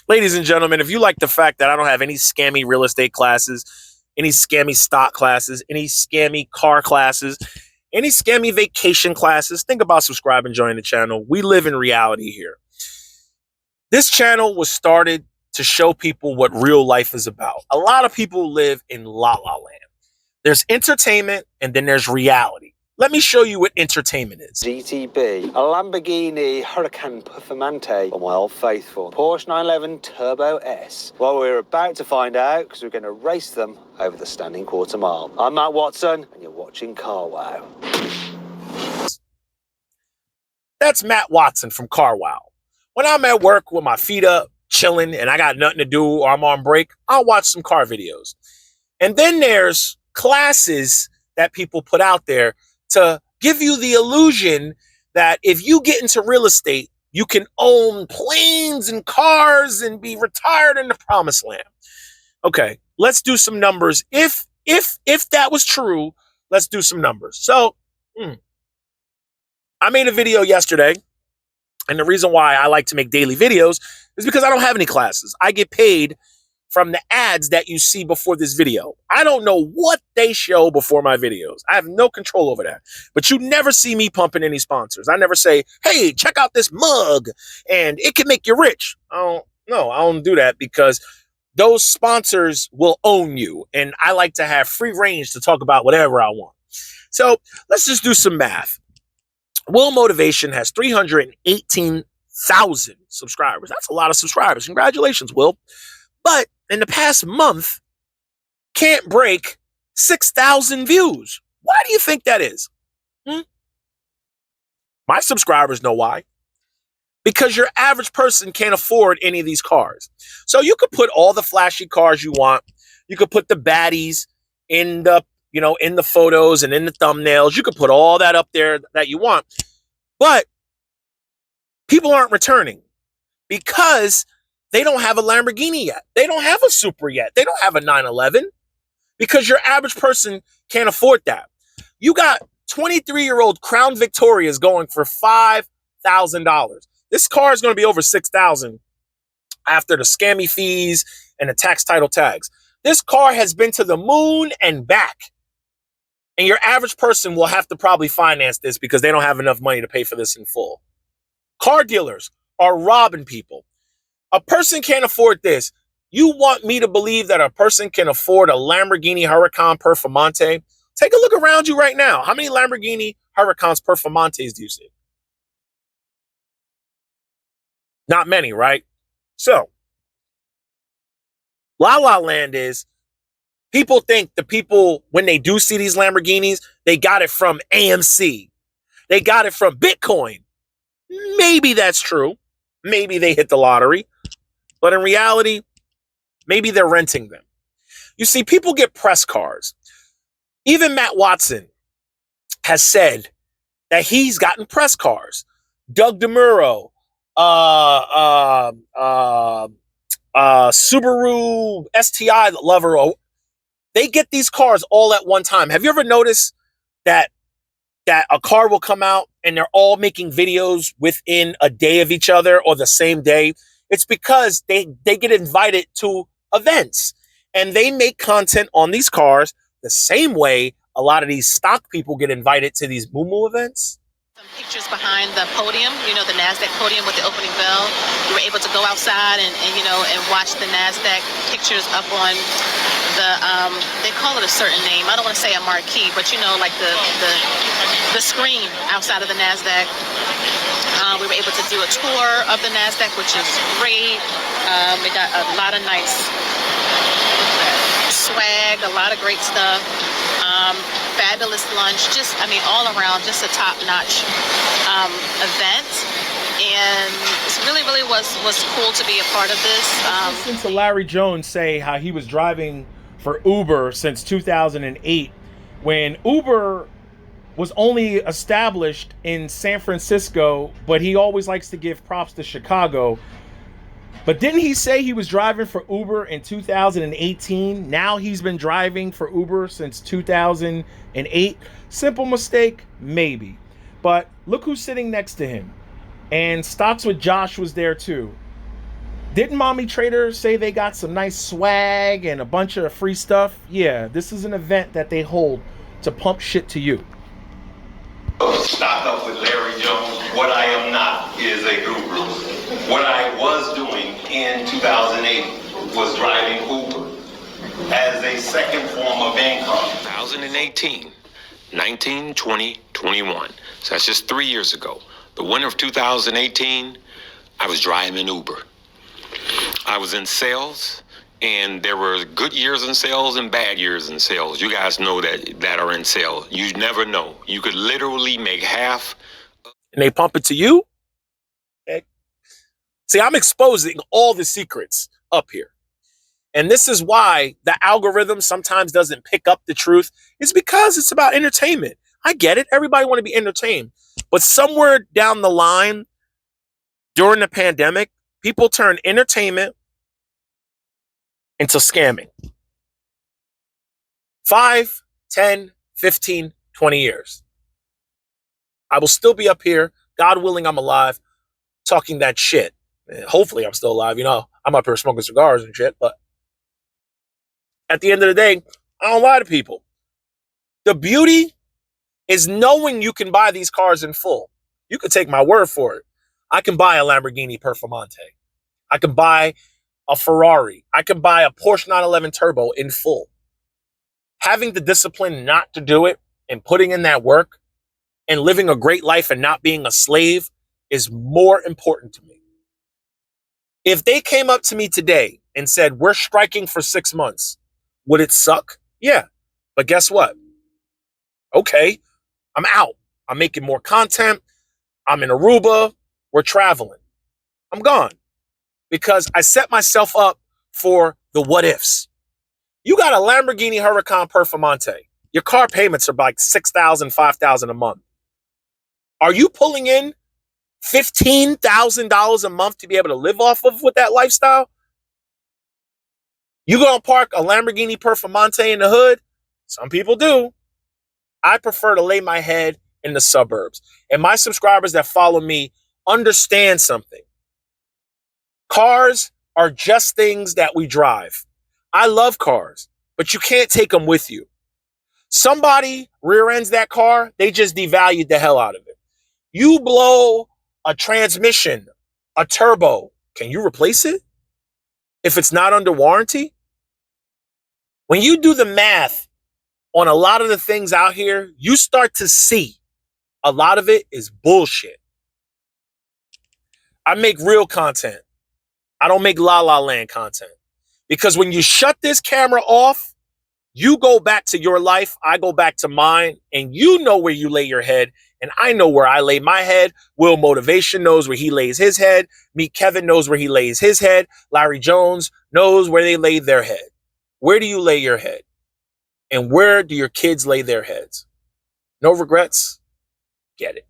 Ladies and gentlemen, if you like the fact that I don't have any scammy real estate classes, any scammy stock classes, any scammy car classes, any scammy vacation classes, think about subscribing and joining the channel. We live in reality here. This channel was started to show people what real life is about. A lot of people live in La La Land. There's entertainment and then there's reality. Let me show you what entertainment is. GTB, a Lamborghini Huracan Performante on my old faithful, Porsche 911 Turbo S. Well, we're about to find out because we're going to race them over the standing quarter mile. I'm Matt Watson and you're watching Car Wow. That's Matt Watson from Car Wow. When I'm at work with my feet up, chilling, and I got nothing to do or I'm on break, I'll watch some car videos. And then there's classes that people put out there to give you the illusion that if you get into real estate, you can own planes and cars and be retired in the promised land. Okay, let's do some numbers. If that was true, let's do some numbers. So, I made a video yesterday, and the reason why I like to make daily videos is because I don't have any classes. I get paid from the ads that you see before this video. I don't know what they show before my videos. I have no control over that. But you never see me pumping any sponsors. I never say, hey, check out this mug and it can make you rich. I don't do that because those sponsors will own you. And I like to have free range to talk about whatever I want. So let's just do some math. Will Motivation has 318,000 subscribers. That's a lot of subscribers. Congratulations, Will. But in the past month, can't break 6,000 views. Why do you think that is? My subscribers know why. Because your average person can't afford any of these cars. So you could put all the flashy cars you want. You could put the baddies in the, in the photos and in the thumbnails. You could put all that up there that you want. But people aren't returning because they don't have a Lamborghini yet. They don't have a Supra yet. They don't have a 911 because your average person can't afford that. You got 23-year-old Crown Victorias going for $5,000. This car is going to be over $6,000 after the scammy fees and the tax title tags. This car has been to the moon and back. And your average person will have to probably finance this because they don't have enough money to pay for this in full. Car dealers are robbing people. A person can't afford this. You want me to believe that a person can afford a Lamborghini Huracan Performante? Take a look around you right now. How many Lamborghini Huracans Performantes do you see? Not many, right? So, La La Land is, people think the people, when they do see these Lamborghinis, they got it from AMC. They got it from Bitcoin. Maybe that's true. Maybe they hit the lottery. But in reality, maybe they're renting them. You see, people get press cars. Even Matt Watson has said that he's gotten press cars. Doug DeMuro, Subaru STI lover, they get these cars all at one time. Have you ever noticed that a car will come out and they're all making videos within a day of each other or the same day? It's because they get invited to events and they make content on these cars the same way a lot of these stock people get invited to these moo events. Some pictures behind the podium, the NASDAQ podium with the opening bell. You were able to go outside and watch the NASDAQ pictures up on the, they call it a certain name. I don't want to say a marquee, but like the screen outside of the NASDAQ. We were able to do a tour of the NASDAQ, which is great. We got a lot of nice swag, a lot of great stuff. Fabulous lunch, all around, just a top-notch event. And it really was cool to be a part of this. Listen to Larry Jones say how he was driving for Uber since 2008, when Uber was only established in San Francisco, but he always likes to give props to Chicago. But didn't he say he was driving for Uber in 2018? Now he's been driving for Uber since 2008. Simple mistake? Maybe. But look who's sitting next to him. And Stocks with Josh was there too. Didn't Mommy Trader say they got some nice swag and a bunch of free stuff? Yeah, this is an event that they hold to pump shit to you. Stock up with Larry Jones. What I am not is a guru. What I was doing in 2008 was driving Uber as a second form of income. 2018, 19, 20, 21. So that's just 3 years ago. The winter of 2018, I was driving Uber. I was in sales, and there were good years in sales and bad years in sales. You guys know that are in sales. You never know. You could literally make half. And they pump it to you? Okay. See, I'm exposing all the secrets up here. And this is why the algorithm sometimes doesn't pick up the truth. It's because it's about entertainment. I get it. Everybody want to be entertained. But somewhere down the line, during the pandemic, people turn entertainment into scamming. 5, 10, 15, 20 years. I will still be up here, God willing, I'm alive, talking that shit. Hopefully I'm still alive. You know, I'm up here smoking cigars and shit. But at the end of the day, I don't lie to people. The beauty is knowing you can buy these cars in full. You can take my word for it. I can buy a Lamborghini Performante. I can buy a Ferrari. I can buy a Porsche 911 Turbo in full. Having the discipline not to do it and putting in that work and living a great life and not being a slave is more important to me. If they came up to me today and said, we're striking for 6 months, would it suck? Yeah. But guess what? Okay, I'm out. I'm making more content. I'm in Aruba. We're traveling. I'm gone. Because I set myself up for the what ifs. You got a Lamborghini Huracan Performante. Your car payments are like $6,000, $5,000 a month. Are you pulling in $15,000 a month to be able to live off of with that lifestyle? You gonna park a Lamborghini Performante in the hood? Some people do. I prefer to lay my head in the suburbs. And my subscribers that follow me understand something. Cars are just things that we drive. I love cars, but you can't take them with you. Somebody rear ends that car, they just devalued the hell out of it. You blow a transmission, a turbo, can you replace it if it's not under warranty? When you do the math on a lot of the things out here, you start to see a lot of it is bullshit. I make real content. I don't make La La Land content. Because when you shut this camera off, you go back to your life, I go back to mine, and you know where you lay your head, and I know where I lay my head. Will Motivation knows where he lays his head. Meet Kevin knows where he lays his head. Larry Jones knows where they lay their head. Where do you lay your head? And where do your kids lay their heads? No regrets? Get it.